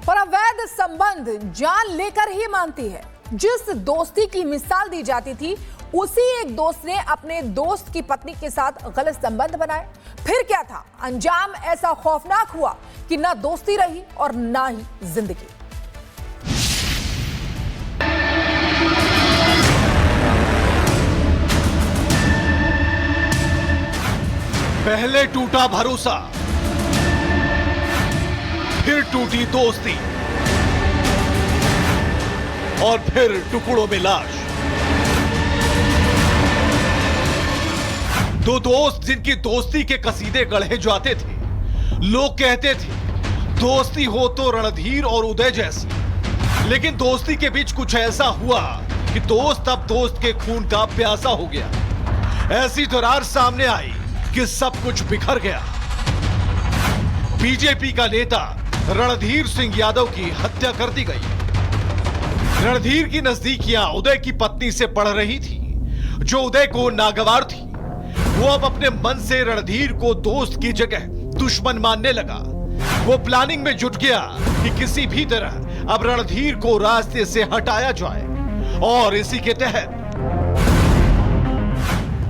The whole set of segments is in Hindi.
और अवैध संबंध जान लेकर ही मानती है। जिस दोस्ती की मिसाल दी जाती थी, उसी एक दोस्त ने अपने दोस्त की पत्नी के साथ गलत संबंध बनाए। फिर क्या था? अंजाम ऐसा खौफनाक हुआ कि ना दोस्ती रही और ना ही जिंदगी। पहले टूटा भरोसा, फिर टूटी दोस्ती और फिर टुकड़ों में लाश। दो दोस्त जिनकी दोस्ती के कसीदे गढ़े जाते थे। लोग कहते थे दोस्ती हो तो रणधीर और उदय जैसी, लेकिन दोस्ती के बीच कुछ ऐसा हुआ कि दोस्त अब दोस्त के खून का प्यासा हो गया। ऐसी दरार सामने आई कि सब कुछ बिखर गया। बीजेपी का नेता रणधीर सिंह यादव की हत्या कर दी गई। रणधीर की नजदीकियां उदय की पत्नी से बढ़ रही थी, जो उदय को नागवार थी। वो अब अपने मन से रणधीर को दोस्त की जगह दुश्मन मानने लगा। वो प्लानिंग में जुट गया कि किसी भी तरह अब रणधीर को रास्ते से हटाया जाए, और इसी के तहत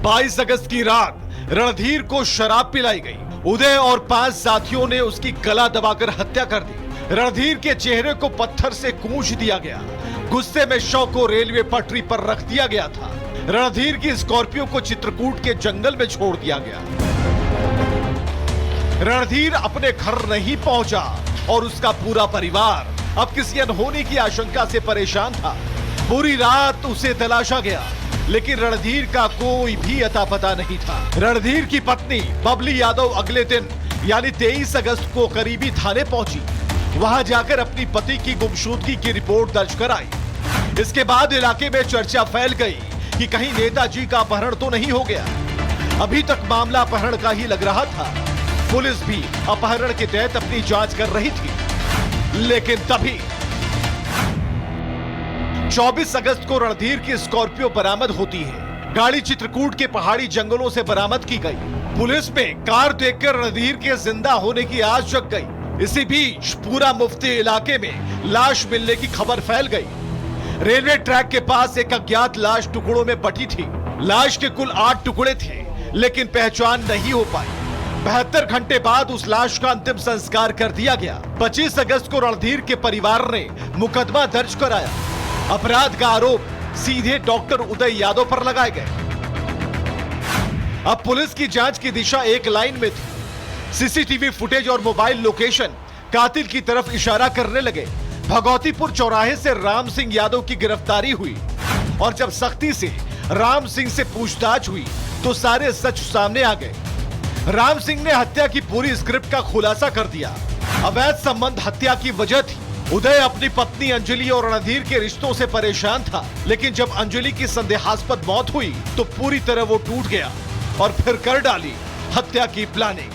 22 अगस्त की रात रणधीर को शराब पिलाई गई। उदय और 5 साथियों ने उसकी गला दबाकर हत्या कर दी। रणधीर के चेहरे को पत्थर से कूच दिया गया। गुस्से में शव को रेलवे पटरी पर रख दिया गया था। रणधीर की स्कॉर्पियो को चित्रकूट के जंगल में छोड़ दिया गया। रणधीर अपने घर नहीं पहुंचा और उसका पूरा परिवार अब किसी अनहोनी की आशंका से परेशान था। पूरी रात उसे तलाशा गया, लेकिन रणधीर का कोई भी अता पता नहीं था। रणधीर की पत्नी बबली यादव अगले दिन यानी 23 अगस्त को करीबी थाने पहुंची। वहां जाकर अपनी पति की गुमशुदगी की रिपोर्ट दर्ज कराई। इसके बाद इलाके में चर्चा फैल गई कि कहीं नेताजी का अपहरण तो नहीं हो गया। अभी तक मामला अपहरण का ही लग रहा था। पुलिस भी अपहरण के तहत अपनी जांच कर रही थी, लेकिन तभी 24 अगस्त को रणधीर की स्कॉर्पियो बरामद होती है। गाड़ी चित्रकूट के पहाड़ी जंगलों से बरामद की गई। पुलिस में कार देखकर रणधीर के जिंदा होने की आस जग गई। इसी बीच पूरा मुफ्ती इलाके में लाश मिलने की खबर फैल गई। रेलवे ट्रैक के पास एक अज्ञात लाश टुकड़ों में बटी थी। लाश के कुल 8 टुकड़े थे, लेकिन पहचान नहीं हो पाई। 72 घंटे बाद उस लाश का अंतिम संस्कार कर दिया गया। 25 अगस्त को रणधीर के परिवार ने मुकदमा दर्ज कराया। अपराध का आरोप सीधे डॉक्टर उदय यादव पर लगाए गए। अब पुलिस की जांच की दिशा एक लाइन में थी। सीसीटीवी फुटेज और मोबाइल लोकेशन कातिल की तरफ इशारा करने लगे। भगौतीपुर चौराहे से राम सिंह यादव की गिरफ्तारी हुई, और जब सख्ती से राम सिंह से पूछताछ हुई तो सारे सच सामने आ गए। राम सिंह ने हत्या की पूरी स्क्रिप्ट का खुलासा कर दिया। अवैध संबंध हत्या की वजह थी। उदय अपनी पत्नी अंजलि और रणधीर के रिश्तों से परेशान था, लेकिन जब अंजलि की संदेहास्पद मौत हुई तो पूरी तरह वो टूट गया और फिर कर डाली हत्या की प्लानिंग।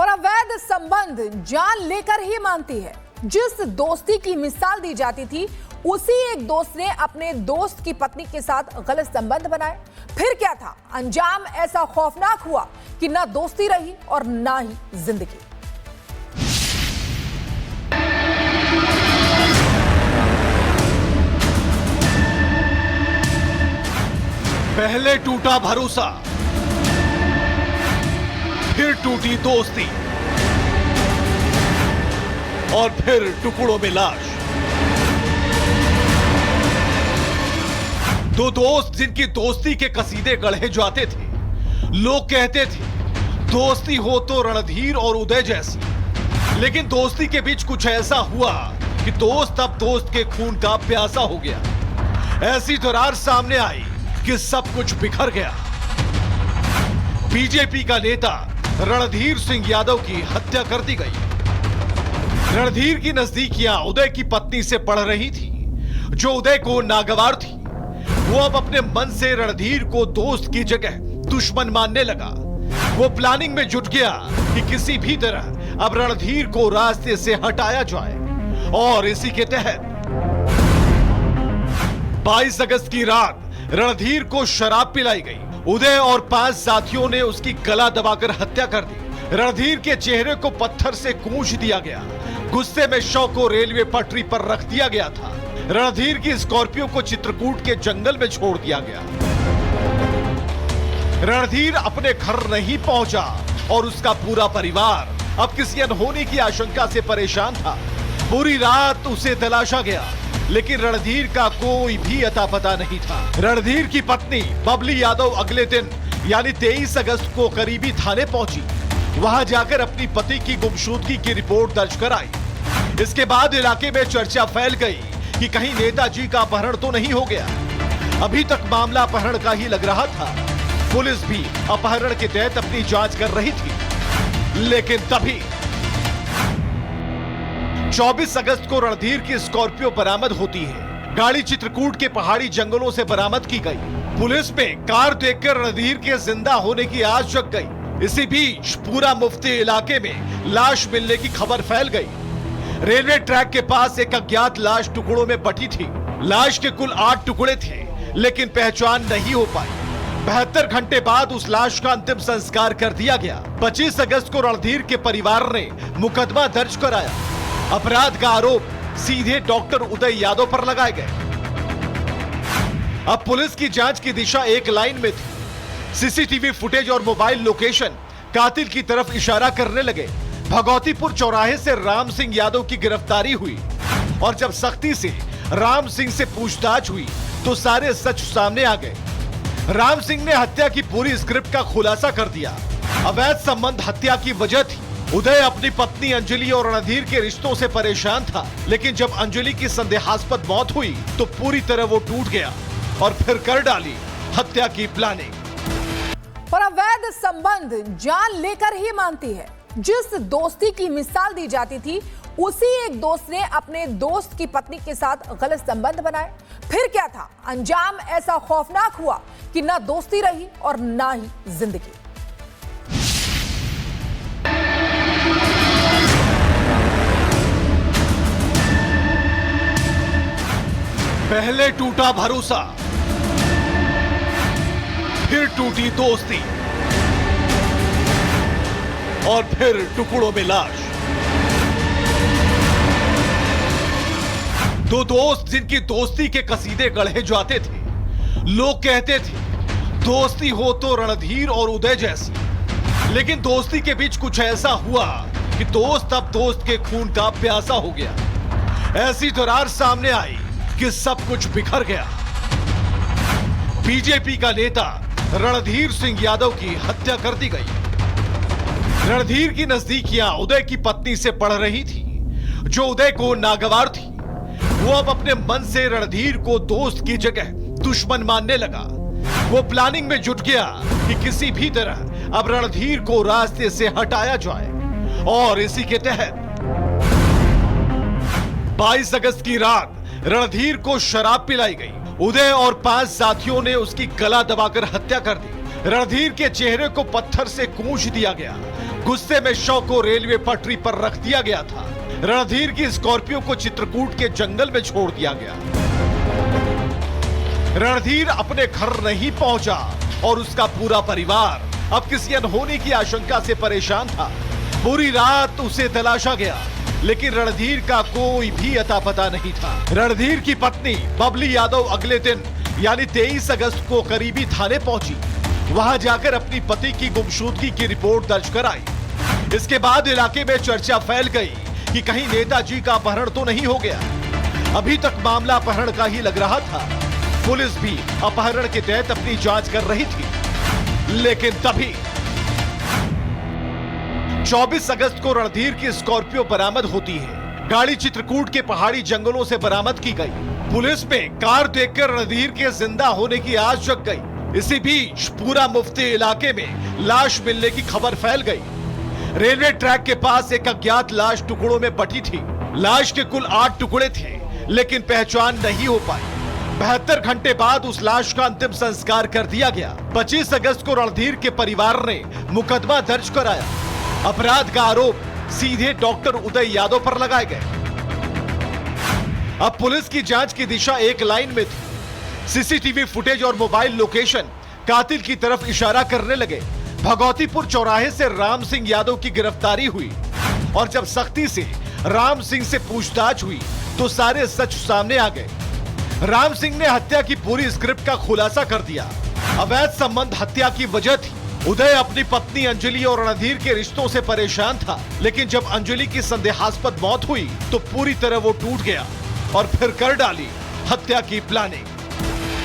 और अवैध संबंध जान लेकर ही मानती है। जिस दोस्ती की मिसाल दी जाती थी, उसी एक दोस्त ने अपने दोस्त की पत्नी के साथ गलत संबंध बनाए। फिर क्या था? अंजाम ऐसा खौफनाक हुआ कि ना दोस्ती रही और ना ही जिंदगी। पहले टूटा भरोसा, फिर टूटी दोस्ती और फिर टुकड़ों में लाश। दो दोस्त जिनकी दोस्ती के कसीदे गढ़े जाते थे। लोग कहते थे दोस्ती हो तो रणधीर और उदय जैसी, लेकिन दोस्ती के बीच कुछ ऐसा हुआ कि दोस्त अब दोस्त के खून का प्यासा हो गया। ऐसी दरार सामने आई कि सब कुछ बिखर गया। बीजेपी का नेता रणधीर सिंह यादव की हत्या कर दी गई। रणधीर की नजदीकियां उदय की पत्नी से बढ़ रही थी, जो उदय को नागवार थी। वो अब अपने मन से रणधीर को दोस्त की जगह दुश्मन मानने लगा। वो प्लानिंग में जुट गया कि किसी भी तरह अब रणधीर को रास्ते से हटाया जाए, और इसी के तहत 22 अगस्त की रात रणधीर को शराब पिलाई गई। उदय और 5 साथियों ने उसकी गला दबाकर हत्या कर दी। रणधीर के चेहरे को पत्थर से कूच दिया गया। गुस्से में शव को रेलवे पटरी पर रख दिया गया था। रणधीर की स्कॉर्पियो को चित्रकूट के जंगल में छोड़ दिया गया। रणधीर अपने घर नहीं पहुंचा और उसका पूरा परिवार अब किसी अनहोनी की आशंका से परेशान था। पूरी रात उसे तलाशा गया, लेकिन रणधीर का कोई भी अता पता नहीं था। रणधीर की पत्नी बबली यादव अगले दिन यानी 23 अगस्त को करीबी थाने पहुंची। वहां जाकर अपनी पति की गुमशुदगी की रिपोर्ट दर्ज कराई। इसके बाद इलाके में चर्चा फैल गई कि कहीं नेताजी का अपहरण तो नहीं हो गया। अभी तक मामला अपहरण का ही लग रहा था। पुलिस भी अपहरण के तहत अपनी जांच कर रही थी, लेकिन तभी 24 अगस्त को रणधीर की स्कॉर्पियो बरामद होती है। गाड़ी चित्रकूट के पहाड़ी जंगलों से बरामद की गई। पुलिस में कार देखकर रणधीर के जिंदा होने की आस जग गई। इसी बीच पूरा मुफ्ती इलाके में लाश मिलने की खबर फैल गई। रेलवे ट्रैक के पास एक अज्ञात लाश टुकड़ों में बटी थी। लाश के कुल 8 टुकड़े थे, लेकिन पहचान नहीं हो पाई। 72 घंटे बाद उस लाश का अंतिम संस्कार कर दिया गया। 25 अगस्त को रणधीर के परिवार ने मुकदमा दर्ज कराया। अपराध का आरोप सीधे डॉक्टर उदय यादव पर लगाए गए। अब पुलिस की जांच की दिशा एक लाइन में थी। सीसीटीवी फुटेज और मोबाइल लोकेशन कातिल की तरफ इशारा करने लगे। भगौतीपुर चौराहे से राम सिंह यादव की गिरफ्तारी हुई और जब सख्ती से राम सिंह से पूछताछ हुई तो सारे सच सामने आ गए। राम सिंह ने हत्या की पूरी स्क्रिप्ट का खुलासा कर दिया। अवैध संबंध हत्या की वजह थी। उदय अपनी पत्नी अंजलि और रणधीर के रिश्तों से परेशान था, लेकिन जब अंजलि की संदेहास्पद मौत हुई तो पूरी तरह वो टूट गया और फिर कर डाली हत्या की प्लानिंग। पर अवैध संबंध जान लेकर ही मानती है। जिस दोस्ती की मिसाल दी जाती थी, उसी एक दोस्त ने अपने दोस्त की पत्नी के साथ गलत संबंध बनाए। फिर क्या था? अंजाम ऐसा खौफनाक हुआ कि ना दोस्ती रही और ना ही जिंदगी। पहले टूटा भरोसा, फिर टूटी दोस्ती और फिर टुकड़ों में लाश। दो दोस्त जिनकी दोस्ती के कसीदे गढ़े जाते थे। लोग कहते थे दोस्ती हो तो रणधीर और उदय जैसी, लेकिन दोस्ती के बीच कुछ ऐसा हुआ कि दोस्त अब दोस्त के खून का प्यासा हो गया। ऐसी दरार सामने आई कि सब कुछ बिखर गया। बीजेपी का नेता रणधीर सिंह यादव की हत्या कर दी गई। रणधीर की नजदीकियां उदय की पत्नी से बढ़ रही थी, जो उदय को नागवार थी। वो अब अपने मन से रणधीर को दोस्त की जगह दुश्मन मानने लगा। वो प्लानिंग में जुट गया कि किसी भी तरह अब रणधीर को रास्ते से हटाया जाए, और इसी के तहत 22 अगस्त की रात रणधीर को शराब पिलाई गई। उदय और 5 साथियों ने उसकी गला दबाकर हत्या कर दी। रणधीर के चेहरे को पत्थर से कूच दिया गया। गुस्से में शव को रेलवे पटरी पर रख दिया गया था। रणधीर की स्कॉर्पियो को चित्रकूट के जंगल में छोड़ दिया गया। रणधीर अपने घर नहीं पहुंचा और उसका पूरा परिवार अब किसी अनहोनी की आशंका से परेशान था। पूरी रात उसे तलाशा गया, लेकिन रणधीर का कोई भी अता पता नहीं था। रणधीर की पत्नी बबली यादव अगले दिन यानी 23 अगस्त को करीबी थाने पहुंची। वहां जाकर अपनी पति की गुमशुदगी की रिपोर्ट दर्ज कराई। इसके बाद इलाके में चर्चा फैल गई कि कहीं नेताजी का अपहरण तो नहीं हो गया। अभी तक मामला अपहरण का ही लग रहा था। पुलिस भी अपहरण के तहत अपनी जांच कर रही थी, लेकिन तभी 24 अगस्त को रणधीर की स्कॉर्पियो बरामद होती है। गाड़ी चित्रकूट के पहाड़ी जंगलों से बरामद की गई। पुलिस में कार देखकर रणधीर के जिंदा होने की आस जग गई। इसी बीच पूरा मुफ्ती इलाके में लाश मिलने की खबर फैल गई। रेलवे ट्रैक के पास एक अज्ञात लाश टुकड़ों में बटी थी। लाश के कुल 8 टुकड़े थे, लेकिन पहचान नहीं हो पाई। 72 घंटे बाद उस लाश का अंतिम संस्कार कर दिया गया। 25 अगस्त को रणधीर के परिवार ने मुकदमा दर्ज कराया। अपराध का आरोप सीधे डॉक्टर उदय यादव पर लगाए गए। अब पुलिस की जांच की दिशा एक लाइन में थी। सीसीटीवी फुटेज और मोबाइल लोकेशन कातिल की तरफ इशारा करने लगे। भगौतीपुर चौराहे से राम सिंह यादव की गिरफ्तारी हुई और जब सख्ती से राम सिंह से पूछताछ हुई तो सारे सच सामने आ गए। राम सिंह ने हत्या की पूरी स्क्रिप्ट का खुलासा कर दिया। अवैध संबंध हत्या की वजह थी। उदय अपनी पत्नी अंजलि और रणधीर के रिश्तों से परेशान था, लेकिन जब अंजलि की संदेहास्पद मौत हुई तो पूरी तरह वो टूट गया और फिर कर डाली हत्या की प्लानिंग।